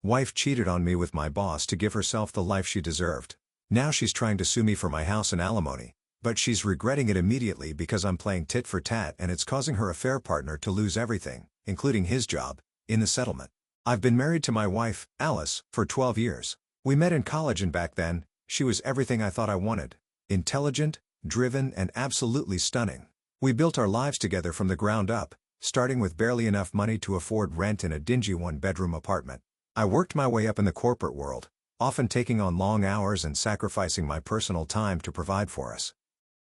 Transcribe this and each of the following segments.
Wife cheated on me with my boss to give herself the life she deserved. Now she's trying to sue me for my house and alimony, but she's regretting it immediately because I'm playing tit for tat and it's causing her affair partner to lose everything, including his job, in the settlement. I've been married to my wife, Alice, for 12 years. We met in college and back then, she was everything I thought I wanted. Intelligent, driven and absolutely stunning. We built our lives together from the ground up, starting with barely enough money to afford rent in a dingy one-bedroom apartment. I worked my way up in the corporate world, often taking on long hours and sacrificing my personal time to provide for us.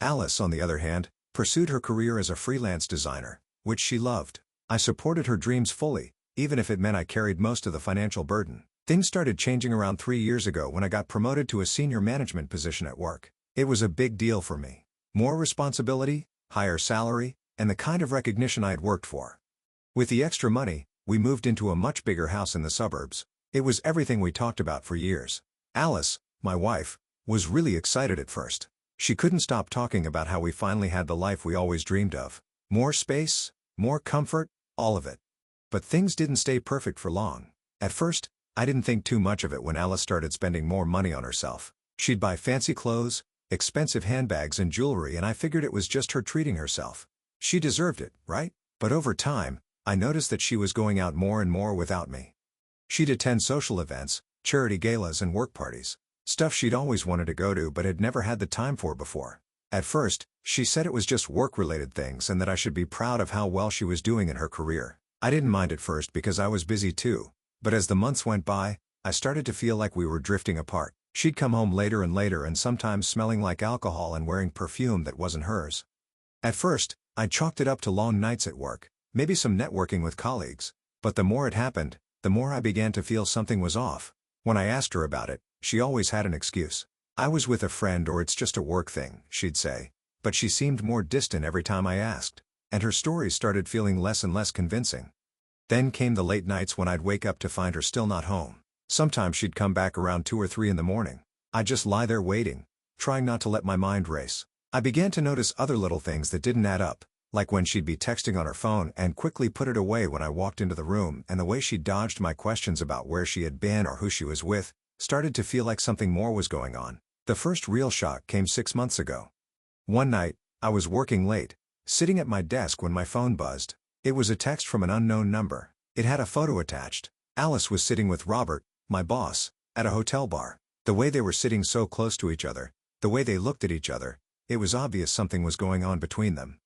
Alice, on the other hand, pursued her career as a freelance designer, which she loved. I supported her dreams fully, even if it meant I carried most of the financial burden. Things started changing around 3 years ago when I got promoted to a senior management position at work. It was a big deal for me. More responsibility, higher salary, and the kind of recognition I had worked for. With the extra money, we moved into a much bigger house in the suburbs. It was everything we talked about for years. Alice, my wife, was really excited at first. She couldn't stop talking about how we finally had the life we always dreamed of. More space, more comfort, all of it. But things didn't stay perfect for long. At first, I didn't think too much of it when Alice started spending more money on herself. She'd buy fancy clothes, expensive handbags and jewelry, and I figured it was just her treating herself. She deserved it, right? But over time, I noticed that she was going out more and more without me. She'd attend social events, charity galas and work parties. Stuff she'd always wanted to go to but had never had the time for before. At first, she said it was just work-related things and that I should be proud of how well she was doing in her career. I didn't mind at first because I was busy too, but as the months went by, I started to feel like we were drifting apart. She'd come home later and sometimes smelling like alcohol and wearing perfume that wasn't hers. At first, I chalked it up to long nights at work, maybe some networking with colleagues, but the more it happened, the more I began to feel something was off. When I asked her about it, she always had an excuse. I was with a friend or it's just a work thing, she'd say, but she seemed more distant every time I asked, and her stories started feeling less and less convincing. Then came the late nights when I'd wake up to find her still not home. Sometimes she'd come back around 2 or 3 in the morning. I'd just lie there waiting, trying not to let my mind race. I began to notice other little things that didn't add up, like when she'd be texting on her phone and quickly put it away when I walked into the room, and the way she dodged my questions about where she had been or who she was with, started to feel like something more was going on. The first real shock came 6 months ago. One night, I was working late, sitting at my desk when my phone buzzed. It was a text from an unknown number. It had a photo attached. Alice was sitting with Robert, my boss, at a hotel bar. The way they were sitting so close to each other, the way they looked at each other, it was obvious something was going on between them.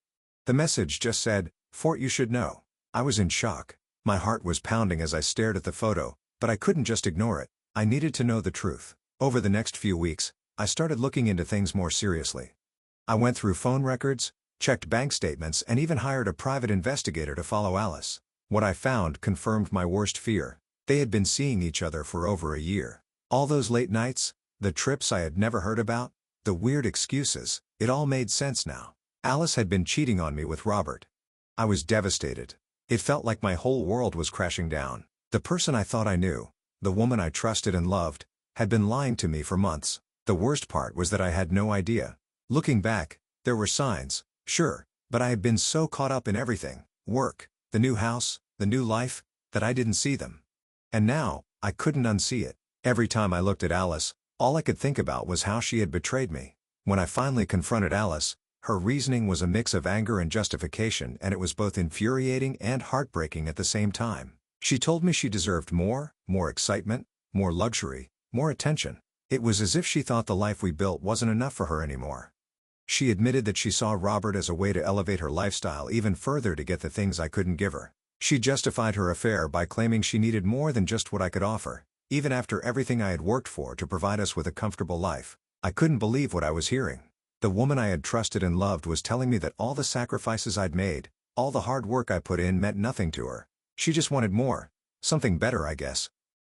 The message just said, "Fort, you should know." I was in shock. My heart was pounding as I stared at the photo, but I couldn't just ignore it. I needed to know the truth. Over the next few weeks, I started looking into things more seriously. I went through phone records, checked bank statements, and even hired a private investigator to follow Alice. What I found confirmed my worst fear. They had been seeing each other for over a year. All those late nights, the trips I had never heard about, the weird excuses, it all made sense now. Alice had been cheating on me with Robert. I was devastated. It felt like my whole world was crashing down. The person I thought I knew, the woman I trusted and loved, had been lying to me for months. The worst part was that I had no idea. Looking back, there were signs, sure, but I had been so caught up in everything, work, the new house, the new life, that I didn't see them. And now, I couldn't unsee it. Every time I looked at Alice, all I could think about was how she had betrayed me. When I finally confronted Alice, her reasoning was a mix of anger and justification, and it was both infuriating and heartbreaking at the same time. She told me she deserved more excitement, more luxury, more attention. It was as if she thought the life we built wasn't enough for her anymore. She admitted that she saw Robert as a way to elevate her lifestyle even further to get the things I couldn't give her. She justified her affair by claiming she needed more than just what I could offer, even after everything I had worked for to provide us with a comfortable life. I couldn't believe what I was hearing. The woman I had trusted and loved was telling me that all the sacrifices I'd made, all the hard work I put in meant nothing to her. She just wanted more. Something better, I guess.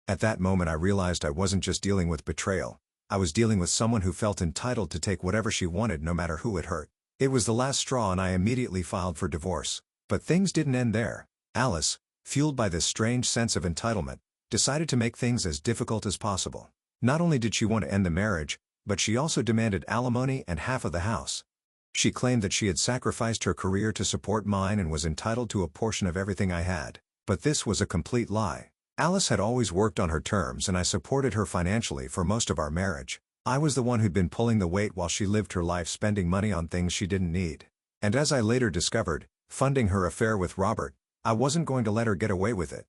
At that moment I realized I wasn't just dealing with betrayal. I was dealing with someone who felt entitled to take whatever she wanted no matter who it hurt. It was the last straw and I immediately filed for divorce. But things didn't end there. Alice, fueled by this strange sense of entitlement, decided to make things as difficult as possible. Not only did she want to end the marriage, but she also demanded alimony and half of the house. She claimed that she had sacrificed her career to support mine and was entitled to a portion of everything I had. But this was a complete lie. Alice had always worked on her terms and I supported her financially for most of our marriage. I was the one who'd been pulling the weight while she lived her life spending money on things she didn't need. And as I later discovered, funding her affair with Robert, I wasn't going to let her get away with it.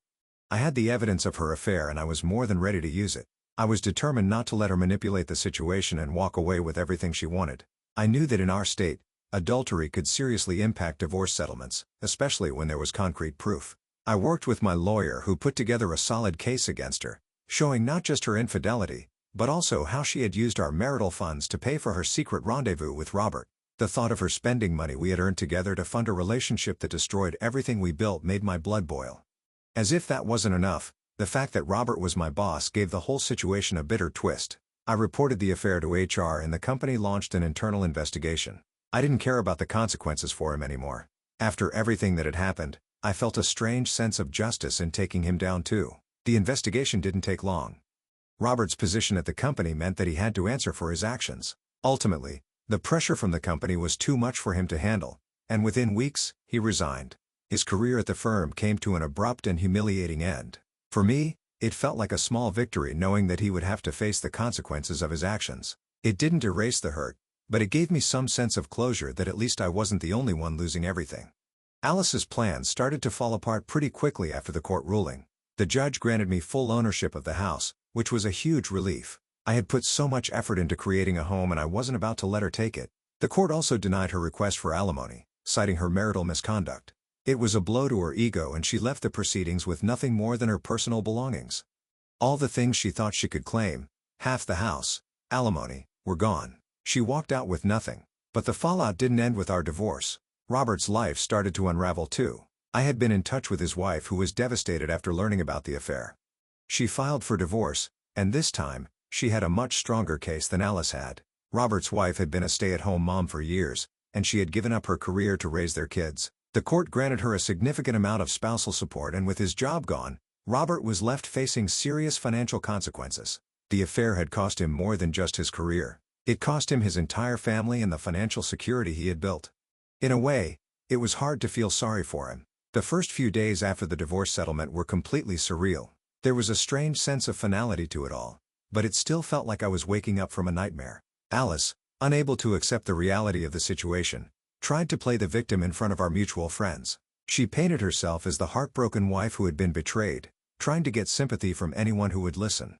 I had the evidence of her affair and I was more than ready to use it. I was determined not to let her manipulate the situation and walk away with everything she wanted. I knew that in our state, adultery could seriously impact divorce settlements, especially when there was concrete proof. I worked with my lawyer who put together a solid case against her, showing not just her infidelity, but also how she had used our marital funds to pay for her secret rendezvous with Robert. The thought of her spending money we had earned together to fund a relationship that destroyed everything we built made my blood boil. As if that wasn't enough, the fact that Robert was my boss gave the whole situation a bitter twist. I reported the affair to HR and the company launched an internal investigation. I didn't care about the consequences for him anymore. After everything that had happened, I felt a strange sense of justice in taking him down too. The investigation didn't take long. Robert's position at the company meant that he had to answer for his actions. Ultimately, the pressure from the company was too much for him to handle, and within weeks, he resigned. His career at the firm came to an abrupt and humiliating end. For me, it felt like a small victory knowing that he would have to face the consequences of his actions. It didn't erase the hurt, but it gave me some sense of closure that at least I wasn't the only one losing everything. Alice's plans started to fall apart pretty quickly after the court ruling. The judge granted me full ownership of the house, which was a huge relief. I had put so much effort into creating a home and I wasn't about to let her take it. The court also denied her request for alimony, citing her marital misconduct. It was a blow to her ego and she left the proceedings with nothing more than her personal belongings. All the things she thought she could claim, half the house, alimony, were gone. She walked out with nothing. But the fallout didn't end with our divorce. Robert's life started to unravel too. I had been in touch with his wife who was devastated after learning about the affair. She filed for divorce, and this time, she had a much stronger case than Alice had. Robert's wife had been a stay-at-home mom for years, and she had given up her career to raise their kids. The court granted her a significant amount of spousal support and with his job gone, Robert was left facing serious financial consequences. The affair had cost him more than just his career. It cost him his entire family and the financial security he had built. In a way, it was hard to feel sorry for him. The first few days after the divorce settlement were completely surreal. There was a strange sense of finality to it all. But it still felt like I was waking up from a nightmare. Alice, unable to accept the reality of the situation, tried to play the victim in front of our mutual friends. She painted herself as the heartbroken wife who had been betrayed, trying to get sympathy from anyone who would listen.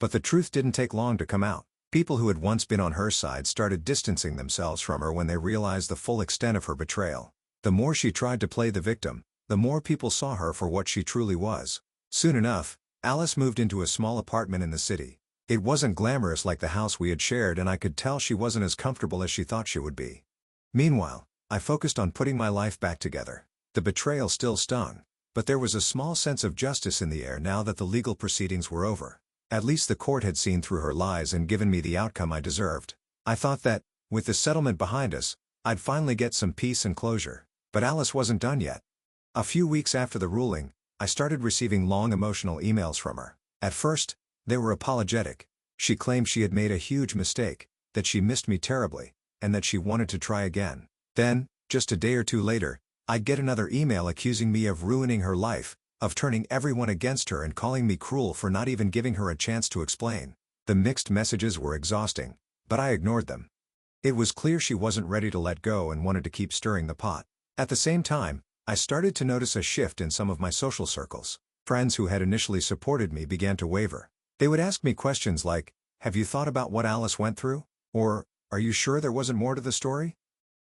But the truth didn't take long to come out. People who had once been on her side started distancing themselves from her when they realized the full extent of her betrayal. The more she tried to play the victim, the more people saw her for what she truly was. Soon enough, Alice moved into a small apartment in the city. It wasn't glamorous like the house we had shared and I could tell she wasn't as comfortable as she thought she would be. Meanwhile, I focused on putting my life back together. The betrayal still stung, but there was a small sense of justice in the air now that the legal proceedings were over. At least the court had seen through her lies and given me the outcome I deserved. I thought that, with the settlement behind us, I'd finally get some peace and closure. But Alice wasn't done yet. A few weeks after the ruling, I started receiving long emotional emails from her. At first, they were apologetic. She claimed she had made a huge mistake, that she missed me terribly, and that she wanted to try again. Then, just a day or two later, I'd get another email accusing me of ruining her life, of turning everyone against her and calling me cruel for not even giving her a chance to explain. The mixed messages were exhausting, but I ignored them. It was clear she wasn't ready to let go and wanted to keep stirring the pot. At the same time, I started to notice a shift in some of my social circles. Friends who had initially supported me began to waver. They would ask me questions like, "Have you thought about what Alice went through?" Or, "Are you sure there wasn't more to the story?"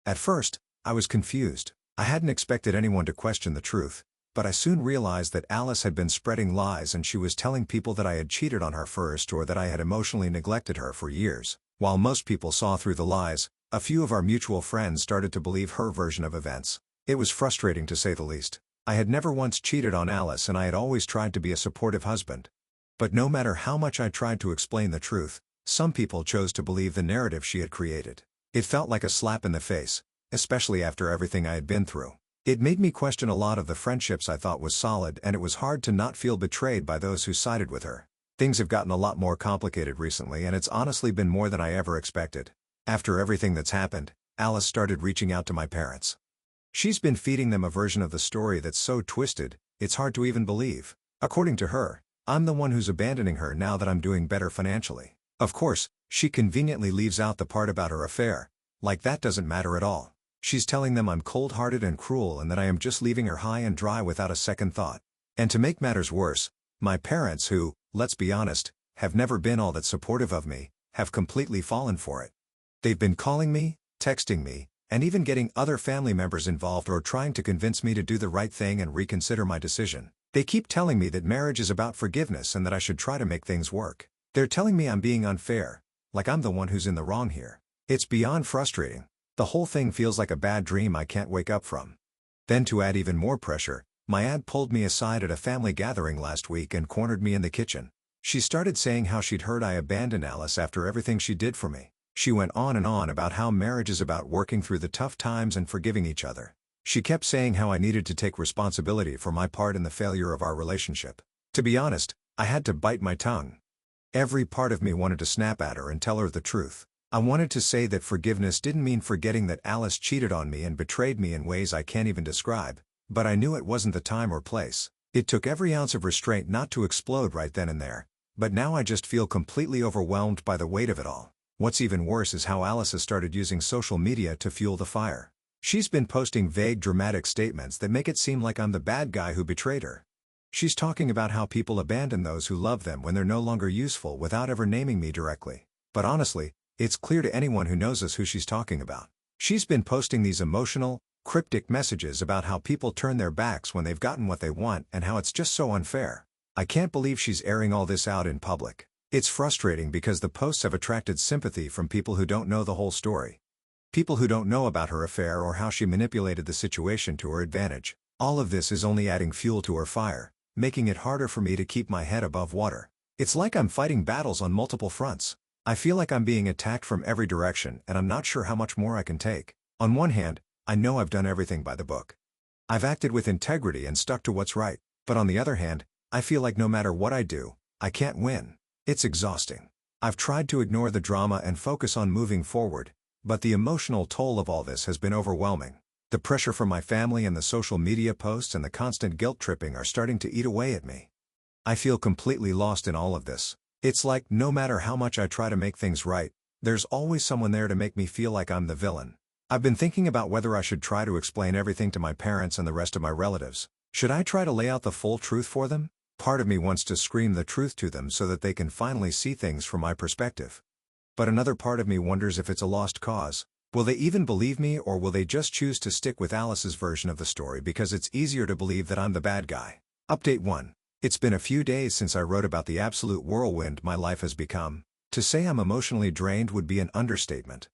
At first, I was confused. I hadn't expected anyone to question the truth, but I soon realized that Alice had been spreading lies and she was telling people that I had cheated on her first or that I had emotionally neglected her for years. While most people saw through the lies, a few of our mutual friends started to believe her version of events. It was frustrating to say the least. I had never once cheated on Alice and I had always tried to be a supportive husband. But no matter how much I tried to explain the truth, some people chose to believe the narrative she had created. It felt like a slap in the face, especially after everything I had been through. It made me question a lot of the friendships I thought was solid and it was hard to not feel betrayed by those who sided with her. Things have gotten a lot more complicated recently and it's honestly been more than I ever expected. After everything that's happened, Alice started reaching out to my parents. She's been feeding them a version of the story that's so twisted, it's hard to even believe. According to her, I'm the one who's abandoning her now that I'm doing better financially. Of course, she conveniently leaves out the part about her affair, like that doesn't matter at all. She's telling them I'm cold-hearted and cruel and that I am just leaving her high and dry without a second thought. And to make matters worse, my parents who, let's be honest, have never been all that supportive of me, have completely fallen for it. They've been calling me, texting me, and even getting other family members involved or trying to convince me to do the right thing and reconsider my decision. They keep telling me that marriage is about forgiveness and that I should try to make things work. They're telling me I'm being unfair, like I'm the one who's in the wrong here. It's beyond frustrating. The whole thing feels like a bad dream I can't wake up from. Then to add even more pressure, my aunt pulled me aside at a family gathering last week and cornered me in the kitchen. She started saying how she'd heard I abandoned Alice after everything she did for me. She went on and on about how marriage is about working through the tough times and forgiving each other. She kept saying how I needed to take responsibility for my part in the failure of our relationship. To be honest, I had to bite my tongue. Every part of me wanted to snap at her and tell her the truth. I wanted to say that forgiveness didn't mean forgetting that Alice cheated on me and betrayed me in ways I can't even describe, but I knew it wasn't the time or place. It took every ounce of restraint not to explode right then and there, but now I just feel completely overwhelmed by the weight of it all. What's even worse is how Alice has started using social media to fuel the fire. She's been posting vague dramatic statements that make it seem like I'm the bad guy who betrayed her. She's talking about how people abandon those who love them when they're no longer useful without ever naming me directly. But honestly, it's clear to anyone who knows us who she's talking about. She's been posting these emotional, cryptic messages about how people turn their backs when they've gotten what they want and how it's just so unfair. I can't believe she's airing all this out in public. It's frustrating because the posts have attracted sympathy from people who don't know the whole story. People who don't know about her affair or how she manipulated the situation to her advantage. All of this is only adding fuel to her fire, making it harder for me to keep my head above water. It's like I'm fighting battles on multiple fronts. I feel like I'm being attacked from every direction and I'm not sure how much more I can take. On one hand, I know I've done everything by the book. I've acted with integrity and stuck to what's right, but on the other hand, I feel like no matter what I do, I can't win. It's exhausting. I've tried to ignore the drama and focus on moving forward, but the emotional toll of all this has been overwhelming. The pressure from my family and the social media posts and the constant guilt tripping are starting to eat away at me. I feel completely lost in all of this. It's like no matter how much I try to make things right, there's always someone there to make me feel like I'm the villain. I've been thinking about whether I should try to explain everything to my parents and the rest of my relatives. Should I try to lay out the full truth for them? Part of me wants to scream the truth to them so that they can finally see things from my perspective. But another part of me wonders if it's a lost cause. Will they even believe me or will they just choose to stick with Alice's version of the story because it's easier to believe that I'm the bad guy? Update 1. It's been a few days since I wrote about the absolute whirlwind my life has become. To say I'm emotionally drained would be an understatement.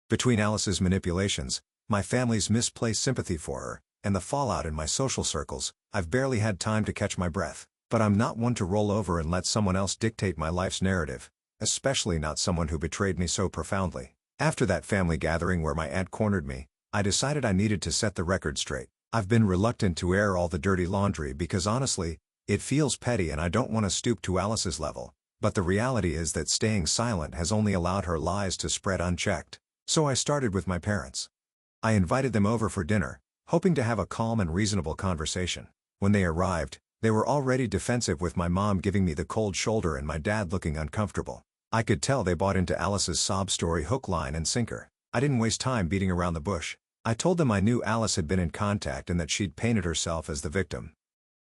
Between Alice's manipulations, my family's misplaced sympathy for her, and the fallout in my social circles, I've barely had time to catch my breath. But I'm not one to roll over and let someone else dictate my life's narrative, especially not someone who betrayed me so profoundly. After that family gathering where my aunt cornered me, I decided I needed to set the record straight. I've been reluctant to air all the dirty laundry because honestly, it feels petty and I don't want to stoop to Alice's level, but the reality is that staying silent has only allowed her lies to spread unchecked. So I started with my parents. I invited them over for dinner, hoping to have a calm and reasonable conversation. When they arrived, they were already defensive with my mom giving me the cold shoulder and my dad looking uncomfortable. I could tell they bought into Alice's sob story hook, line, and sinker. I didn't waste time beating around the bush. I told them I knew Alice had been in contact and that she'd painted herself as the victim.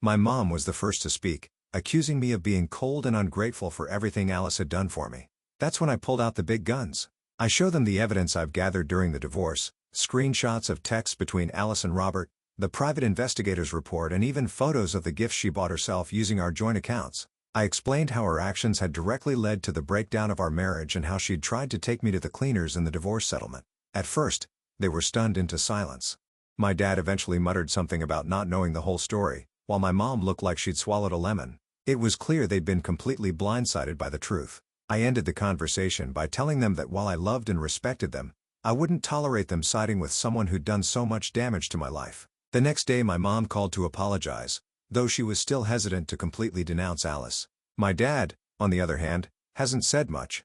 My mom was the first to speak, accusing me of being cold and ungrateful for everything Alice had done for me. That's when I pulled out the big guns. I show them the evidence I've gathered during the divorce, screenshots of texts between Alice and Robert, the private investigator's report, and even photos of the gifts she bought herself using our joint accounts. I explained how her actions had directly led to the breakdown of our marriage and how she'd tried to take me to the cleaners in the divorce settlement. At first, they were stunned into silence. My dad eventually muttered something about not knowing the whole story, while my mom looked like she'd swallowed a lemon. It was clear they'd been completely blindsided by the truth. I ended the conversation by telling them that while I loved and respected them, I wouldn't tolerate them siding with someone who'd done so much damage to my life. The next day my mom called to apologize, though she was still hesitant to completely denounce Alice. My dad, on the other hand, hasn't said much.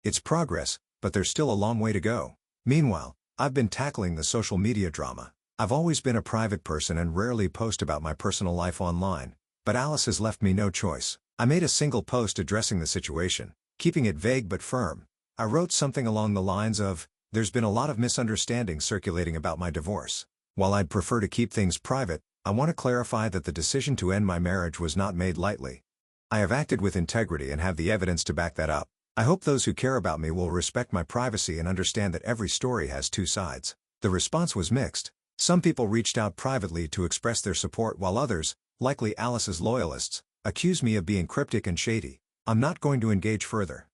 It's progress, but there's still a long way to go. Meanwhile, I've been tackling the social media drama. I've always been a private person and rarely post about my personal life online, but Alice has left me no choice. I made a single post addressing the situation, keeping it vague but firm. I wrote something along the lines of, "There's been a lot of misunderstanding circulating about my divorce. While I'd prefer to keep things private, I want to clarify that the decision to end my marriage was not made lightly. I have acted with integrity and have the evidence to back that up. I hope those who care about me will respect my privacy and understand that every story has two sides." The response was mixed. Some people reached out privately to express their support while others, likely Alice's loyalists, accused me of being cryptic and shady. I'm not going to engage further.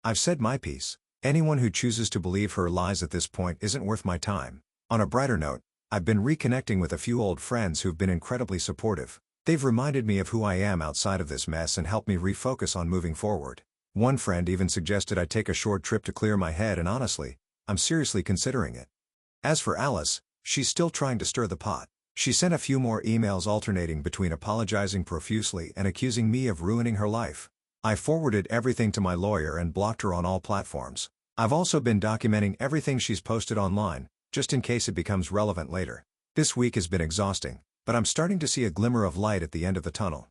I've said my piece. Anyone who chooses to believe her lies at this point isn't worth my time. On a brighter note, I've been reconnecting with a few old friends who've been incredibly supportive. They've reminded me of who I am outside of this mess and helped me refocus on moving forward. One friend even suggested I take a short trip to clear my head, and honestly, I'm seriously considering it. As for Alice, she's still trying to stir the pot. She sent a few more emails alternating between apologizing profusely and accusing me of ruining her life. I forwarded everything to my lawyer and blocked her on all platforms. I've also been documenting everything she's posted online, just in case it becomes relevant later. This week has been exhausting, but I'm starting to see a glimmer of light at the end of the tunnel.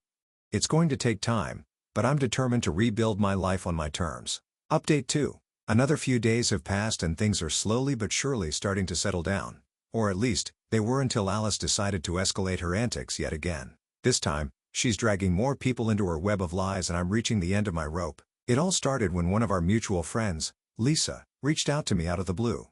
It's going to take time, but I'm determined to rebuild my life on my terms. Update 2. Another few days have passed and things are slowly but surely starting to settle down. Or at least, they were until Alice decided to escalate her antics yet again. This time, she's dragging more people into her web of lies and I'm reaching the end of my rope. It all started when one of our mutual friends, Lisa, reached out to me out of the blue.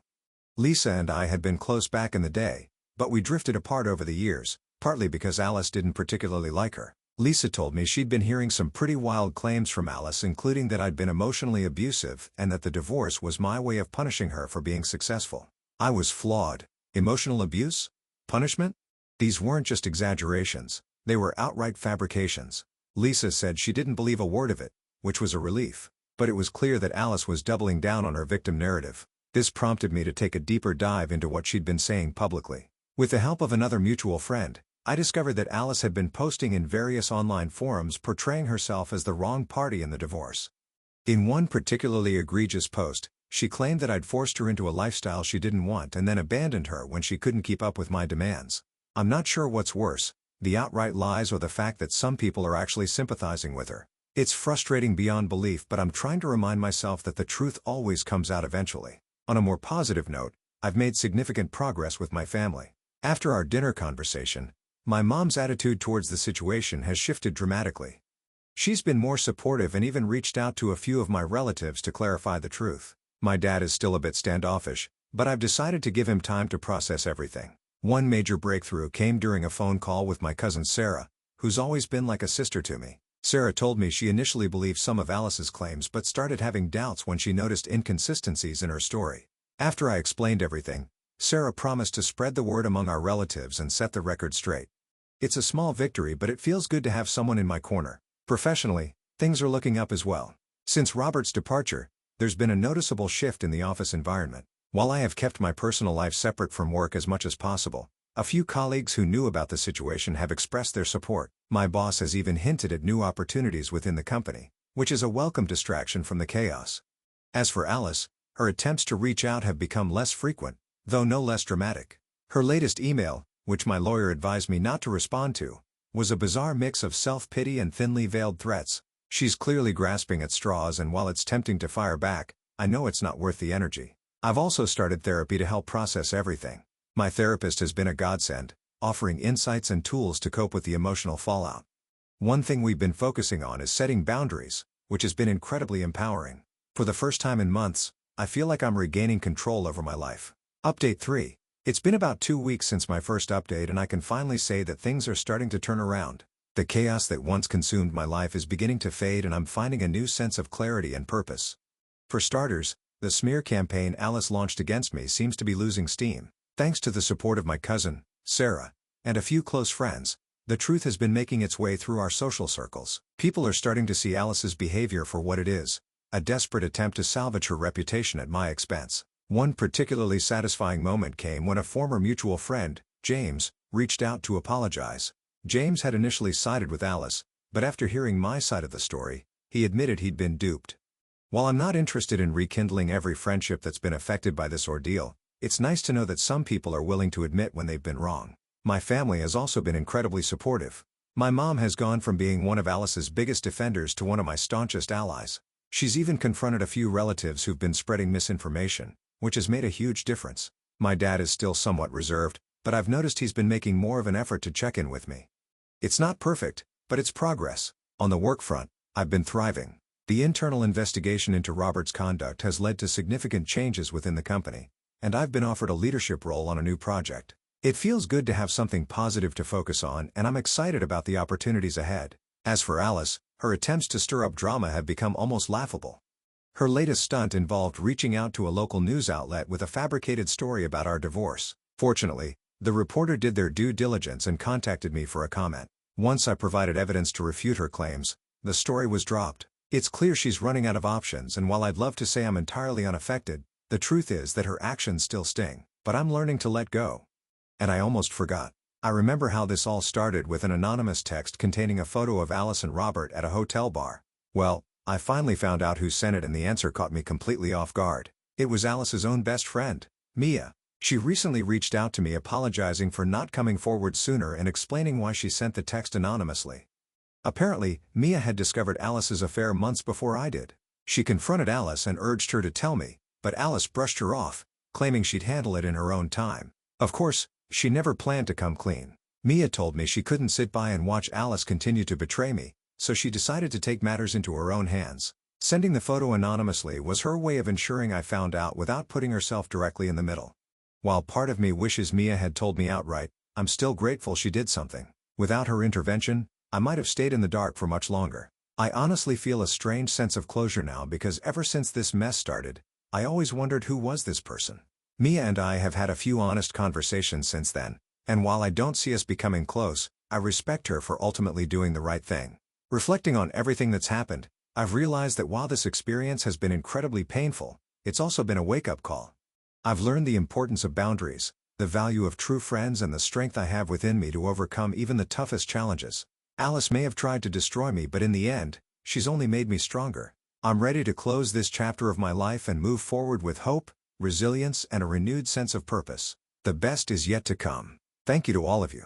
Lisa and I had been close back in the day, but we drifted apart over the years, partly because Alice didn't particularly like her. Lisa told me she'd been hearing some pretty wild claims from Alice, including that I'd been emotionally abusive and that the divorce was my way of punishing her for being successful. I was flawed. Emotional abuse? Punishment? These weren't just exaggerations, they were outright fabrications. Lisa said she didn't believe a word of it, which was a relief, but it was clear that Alice was doubling down on her victim narrative. This prompted me to take a deeper dive into what she'd been saying publicly. With the help of another mutual friend, I discovered that Alice had been posting in various online forums portraying herself as the wrong party in the divorce. In one particularly egregious post, she claimed that I'd forced her into a lifestyle she didn't want and then abandoned her when she couldn't keep up with my demands. I'm not sure what's worse, the outright lies or the fact that some people are actually sympathizing with her. It's frustrating beyond belief, but I'm trying to remind myself that the truth always comes out eventually. On a more positive note, I've made significant progress with my family. After our dinner conversation, my mom's attitude towards the situation has shifted dramatically. She's been more supportive and even reached out to a few of my relatives to clarify the truth. My dad is still a bit standoffish, but I've decided to give him time to process everything. One major breakthrough came during a phone call with my cousin Sarah, who's always been like a sister to me. Sarah told me she initially believed some of Alice's claims but started having doubts when she noticed inconsistencies in her story. After I explained everything, Sarah promised to spread the word among our relatives and set the record straight. It's a small victory, but it feels good to have someone in my corner. Professionally, things are looking up as well. Since Robert's departure, there's been a noticeable shift in the office environment. While I have kept my personal life separate from work as much as possible, a few colleagues who knew about the situation have expressed their support. My boss has even hinted at new opportunities within the company, which is a welcome distraction from the chaos. As for Alice, her attempts to reach out have become less frequent, though no less dramatic. Her latest email, which my lawyer advised me not to respond to, was a bizarre mix of self-pity and thinly veiled threats. She's clearly grasping at straws, and while it's tempting to fire back, I know it's not worth the energy. I've also started therapy to help process everything. My therapist has been a godsend, offering insights and tools to cope with the emotional fallout. One thing we've been focusing on is setting boundaries, which has been incredibly empowering. For the first time in months, I feel like I'm regaining control over my life. Update 3. It's been about 2 weeks since my first update and I can finally say that things are starting to turn around. The chaos that once consumed my life is beginning to fade and I'm finding a new sense of clarity and purpose. For starters, the smear campaign Alice launched against me seems to be losing steam. Thanks to the support of my cousin, Sarah, and a few close friends, the truth has been making its way through our social circles. People are starting to see Alice's behavior for what it is, a desperate attempt to salvage her reputation at my expense. One particularly satisfying moment came when a former mutual friend, James, reached out to apologize. James had initially sided with Alice, but after hearing my side of the story, he admitted he'd been duped. While I'm not interested in rekindling every friendship that's been affected by this ordeal, it's nice to know that some people are willing to admit when they've been wrong. My family has also been incredibly supportive. My mom has gone from being one of Alice's biggest defenders to one of my staunchest allies. She's even confronted a few relatives who've been spreading misinformation, which has made a huge difference. My dad is still somewhat reserved, but I've noticed he's been making more of an effort to check in with me. It's not perfect, but it's progress. On the work front, I've been thriving. The internal investigation into Robert's conduct has led to significant changes within the company, and I've been offered a leadership role on a new project. It feels good to have something positive to focus on, and I'm excited about the opportunities ahead. As for Alice, her attempts to stir up drama have become almost laughable. Her latest stunt involved reaching out to a local news outlet with a fabricated story about our divorce. Fortunately, the reporter did their due diligence and contacted me for a comment. Once I provided evidence to refute her claims, the story was dropped. It's clear she's running out of options, and while I'd love to say I'm entirely unaffected, the truth is that her actions still sting. But I'm learning to let go. And I almost forgot. I remember how this all started with an anonymous text containing a photo of Alice and Robert at a hotel bar. Well, I finally found out who sent it, and the answer caught me completely off guard. It was Alice's own best friend, Mia. She recently reached out to me apologizing for not coming forward sooner and explaining why she sent the text anonymously. Apparently, Mia had discovered Alice's affair months before I did. She confronted Alice and urged her to tell me, but Alice brushed her off, claiming she'd handle it in her own time. Of course, she never planned to come clean. Mia told me she couldn't sit by and watch Alice continue to betray me, so she decided to take matters into her own hands. Sending the photo anonymously was her way of ensuring I found out without putting herself directly in the middle. While part of me wishes Mia had told me outright, I'm still grateful she did something. Without her intervention, I might have stayed in the dark for much longer. I honestly feel a strange sense of closure now, because ever since this mess started, I always wondered who was this person. Mia and I have had a few honest conversations since then, and while I don't see us becoming close, I respect her for ultimately doing the right thing. Reflecting on everything that's happened, I've realized that while this experience has been incredibly painful, it's also been a wake-up call. I've learned the importance of boundaries, the value of true friends, and the strength I have within me to overcome even the toughest challenges. Alice may have tried to destroy me, but in the end, she's only made me stronger. I'm ready to close this chapter of my life and move forward with hope, resilience, and a renewed sense of purpose. The best is yet to come. Thank you to all of you.